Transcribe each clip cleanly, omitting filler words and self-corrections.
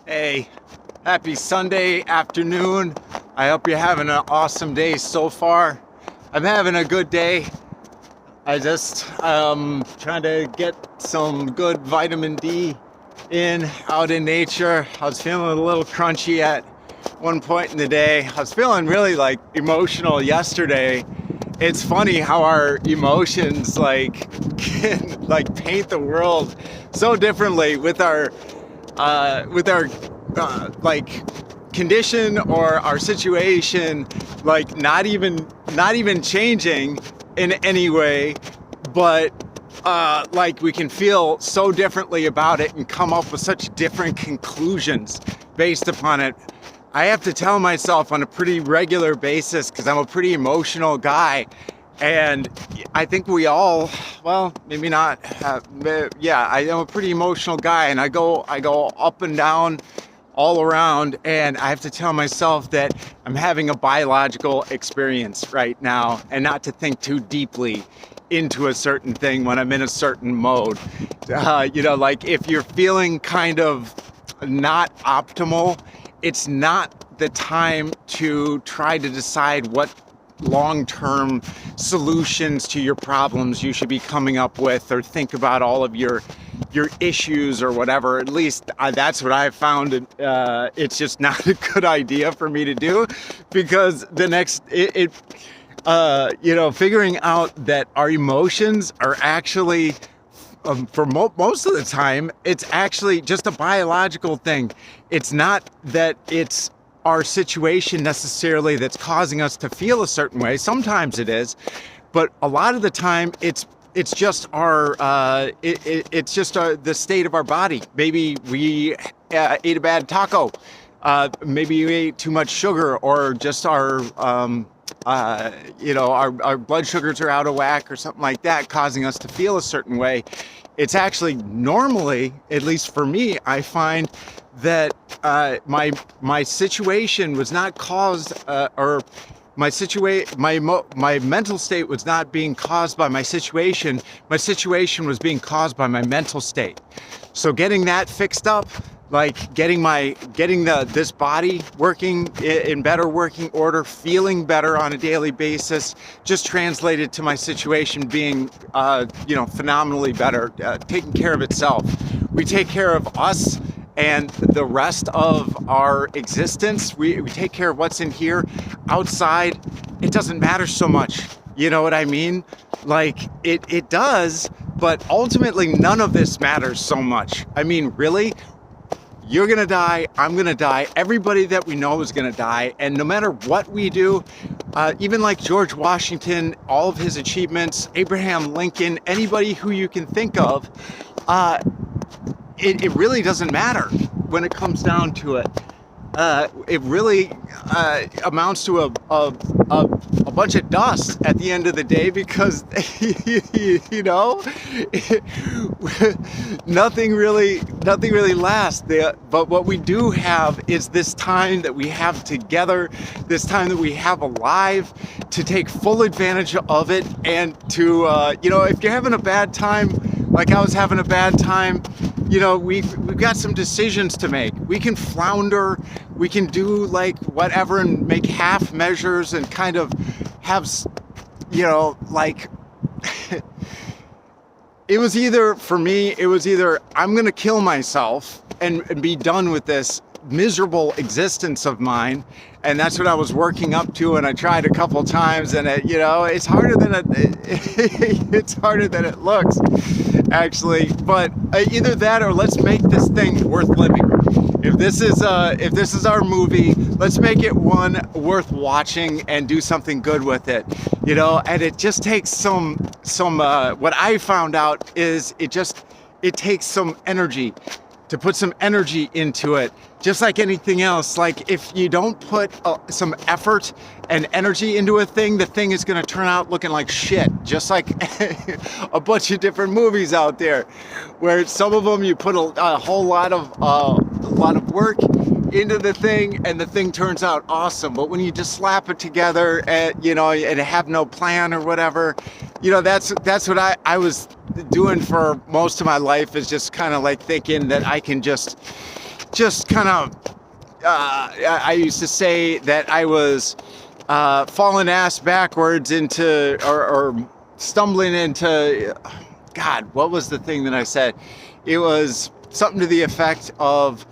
Hey, happy Sunday afternoon. I hope you're having an awesome day so far. I'm having a good day. I just trying to get some good vitamin D in out in nature. I was feeling a little crunchy at one point in the day. I was feeling really like emotional yesterday. It's funny how our emotions like can like paint the world so differently with our condition or our situation like not even changing in any way, but like we can feel so differently about it and come up with such different conclusions based upon it. I have to tell myself on a pretty regular basis, because I'm a pretty emotional guy, and I think we all, well, maybe not, yeah, I am a pretty emotional guy, and I go up and down all around, and I have to tell myself that I'm having a biological experience right now, and not to think too deeply into a certain thing when I'm in a certain mode. Like if you're feeling kind of not optimal, it's not the time to try to decide what long-term solutions to your problems you should be coming up with, or think about all of your issues or whatever. At least that's what I've found. It's just not a good idea for me to do, because the next figuring out that our emotions are actually for most of the time, it's actually just a biological thing. It's not that it's our situation necessarily that's causing us to feel a certain way. Sometimes it is, but a lot of the time it's just the state of our body. Maybe we ate a bad taco. Maybe we ate too much sugar, or just our blood sugars are out of whack or something like that, causing us to feel a certain way. It's actually normally, at least for me, I find that my situation was not caused, or my mental state was not being caused by my situation. My situation was being caused by my mental state. So getting that fixed up, like getting this body working in better working order, feeling better on a daily basis, just translated to my situation being phenomenally better, taking care of itself. We take care of us and the rest of our existence. We take care of what's in here. Outside, it doesn't matter so much. You know what I mean? Like it does, but ultimately none of this matters so much. I mean, really? You're gonna die, I'm gonna die, everybody that we know is gonna die, and no matter what we do, even like George Washington, all of his achievements, Abraham Lincoln, anybody who you can think of, it really doesn't matter when it comes down to it. It really amounts to a bunch of dust at the end of the day, because nothing really lasts. But what we do have is this time that we have together, this time that we have alive, to take full advantage of it, and to if you're having a bad time, like I was having a bad time, we've got some decisions to make. We can flounder, we can do like whatever and make half measures and kind of have, like for me, it was either I'm going to kill myself and be done with this miserable existence of mine. And that's what I was working up to, and I tried a couple times, and it's harder than it's harder than it looks, actually. But either that, or let's make this thing worth living. If this is our movie, let's make it one worth watching and do something good with it. And it just takes some what I found out is it takes some energy, to put some energy into it, just like anything else. Like if you don't put some effort and energy into a thing, the thing is going to turn out looking like shit, just like a bunch of different movies out there, where some of them you put a whole lot of work into the thing, and the thing turns out awesome. But when you just slap it together and and have no plan or whatever, that's what I was doing for most of my life, is just kind of like thinking that I can just just kind of, I used to say that I was falling ass backwards into, or stumbling into, God, what was the thing that I said? It was something to the effect of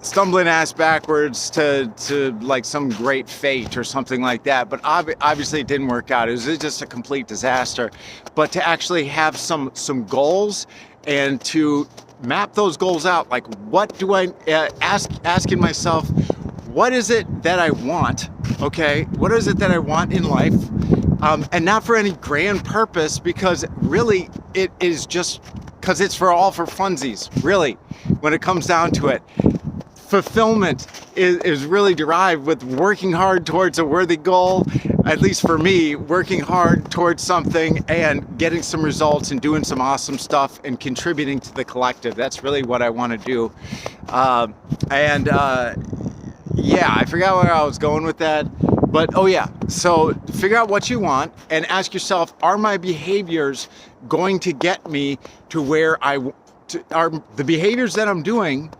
stumbling ass backwards to like some great fate or something like that. But obviously it didn't work out. It was just a complete disaster. But to actually have some goals and to map those goals out, like what do I asking myself, what is it that I want? Okay, what is it that I want in life? And not for any grand purpose, because really it is just because it's for funsies, really, when it comes down to it. Fulfillment is really derived with working hard towards a worthy goal, at least for me, working hard towards something and getting some results and doing some awesome stuff and contributing to the collective. That's really what I want to do. Yeah, I forgot where I was going with that. But oh yeah, so figure out what you want and ask yourself, are my behaviors going to get me to where are the behaviors that I'm doing,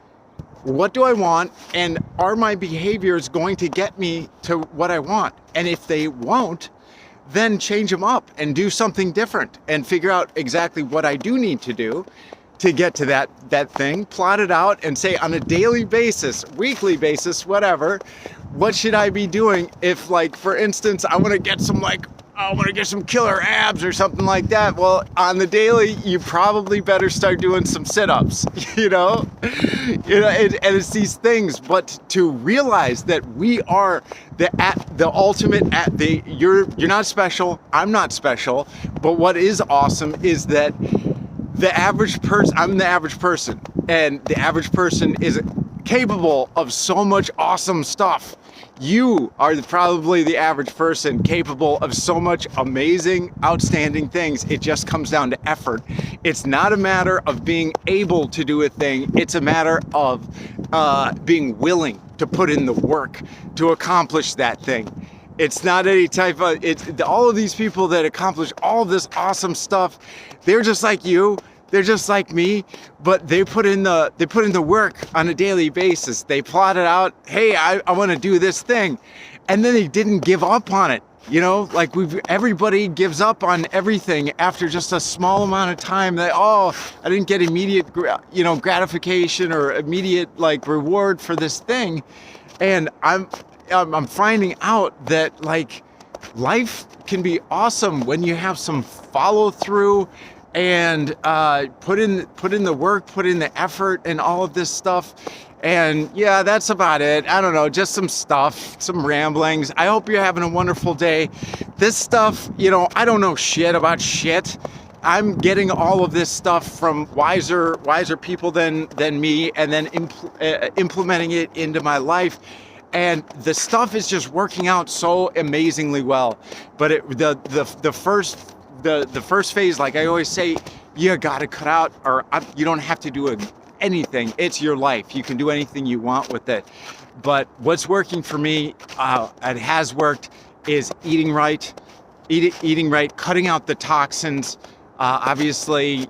what do I want, and are my behaviors going to get me to what I want? And if they won't, then change them up and do something different and figure out exactly what I do need to do to get to that thing, plot it out and say on a daily basis, weekly basis, whatever, what should I be doing if, like, for instance, I want to get some killer abs or something like that. Well, on the daily, you probably better start doing some sit-ups, and it's these things. But to realize that we are the ultimate you're not special, I'm not special. But what is awesome is that I'm the average person, and the average person is capable of so much awesome stuff. You are probably the average person capable of so much amazing, outstanding things. It just comes down to effort. It's not a matter of being able to do a thing. It's a matter of being willing to put in the work to accomplish that thing. It's not any type of, all of these people that accomplish all this awesome stuff, they're just like you. They're just like me, but they put in the work on a daily basis. They plot it out. Hey, I want to do this thing. And then they didn't give up on it. Like everybody gives up on everything after just a small amount of time. I didn't get immediate, gratification or immediate like reward for this thing. And I'm finding out that like life can be awesome when you have some follow through and put in the work, put in the effort and all of this stuff. And yeah, that's about it. I don't know, just some stuff, some ramblings. I hope you're having a wonderful day. This stuff, I don't know shit about shit. I'm getting all of this stuff from wiser people than me, and then implementing it into my life. And the stuff is just working out so amazingly well. But the first phase, like I always say, you gotta cut out, or you don't have to do anything. It's your life. You can do anything you want with it. But what's working for me, it has worked, is eating right, cutting out the toxins. Obviously,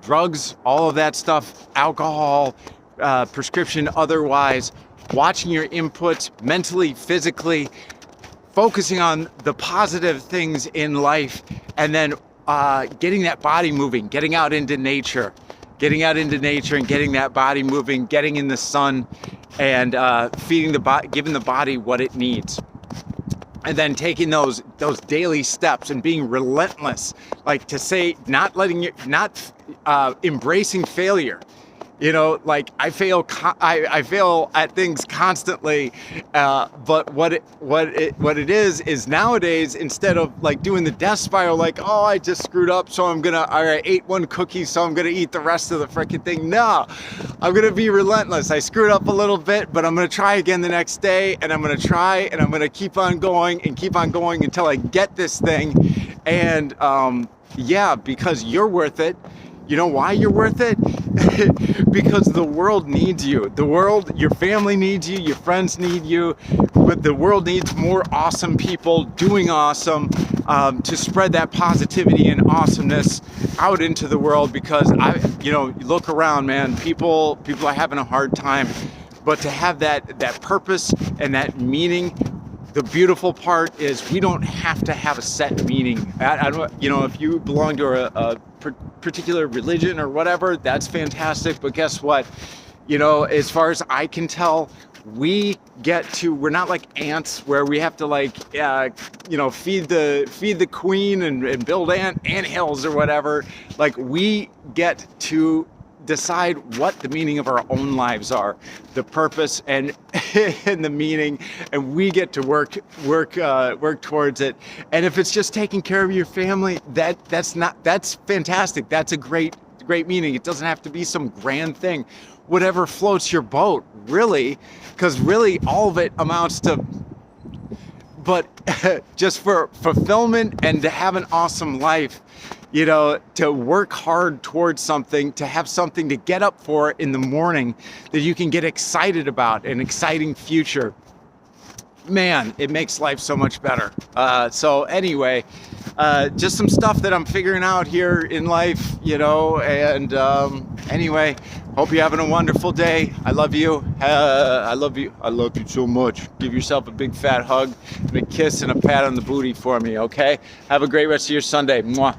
drugs, all of that stuff, alcohol, prescription, otherwise, watching your inputs mentally, physically, focusing on the positive things in life, and then getting that body moving, getting out into nature and getting that body moving, getting in the sun, and feeding giving the body what it needs. And then taking those daily steps and being relentless, like to say, not embracing failure. Like I fail at things constantly, but what it is nowadays, instead of like doing the death spiral, like, oh, I just screwed up, so I ate one cookie, so I'm gonna eat the rest of the freaking thing. No, I'm gonna be relentless. I screwed up a little bit, but I'm gonna try again the next day, and I'm gonna try, and I'm gonna keep on going until I get this thing. And yeah, because you're worth it. You know why you're worth it? Because the world needs you. Your family needs you, your friends need you, but the world needs more awesome people doing awesome, to spread that positivity and awesomeness out into the world. Because you look around, man, people are having a hard time but to have that purpose and that meaning. The beautiful part is we don't have to have a set meaning. I don't, if you belong to a particular religion or whatever, that's fantastic. But guess what? As far as I can tell, we're not like ants where we have to feed the queen and build ant hills or whatever. Like, we get to decide what the meaning of our own lives are, the purpose and and the meaning, and we get to work towards it. And if it's just taking care of your family, that's fantastic. That's a great meaning. It doesn't have to be some grand thing. Whatever floats your boat, really, because really all of it amounts to, but just for fulfillment and to have an awesome life, to work hard towards something, to have something to get up for in the morning that you can get excited about, an exciting future. Man, it makes life so much better. So anyway, just some stuff that I'm figuring out here in life, and anyway, hope you're having a wonderful day. I love you. I love you so much. Give yourself a big fat hug and a kiss and a pat on the booty for me, okay? Have a great rest of your Sunday. Mwah.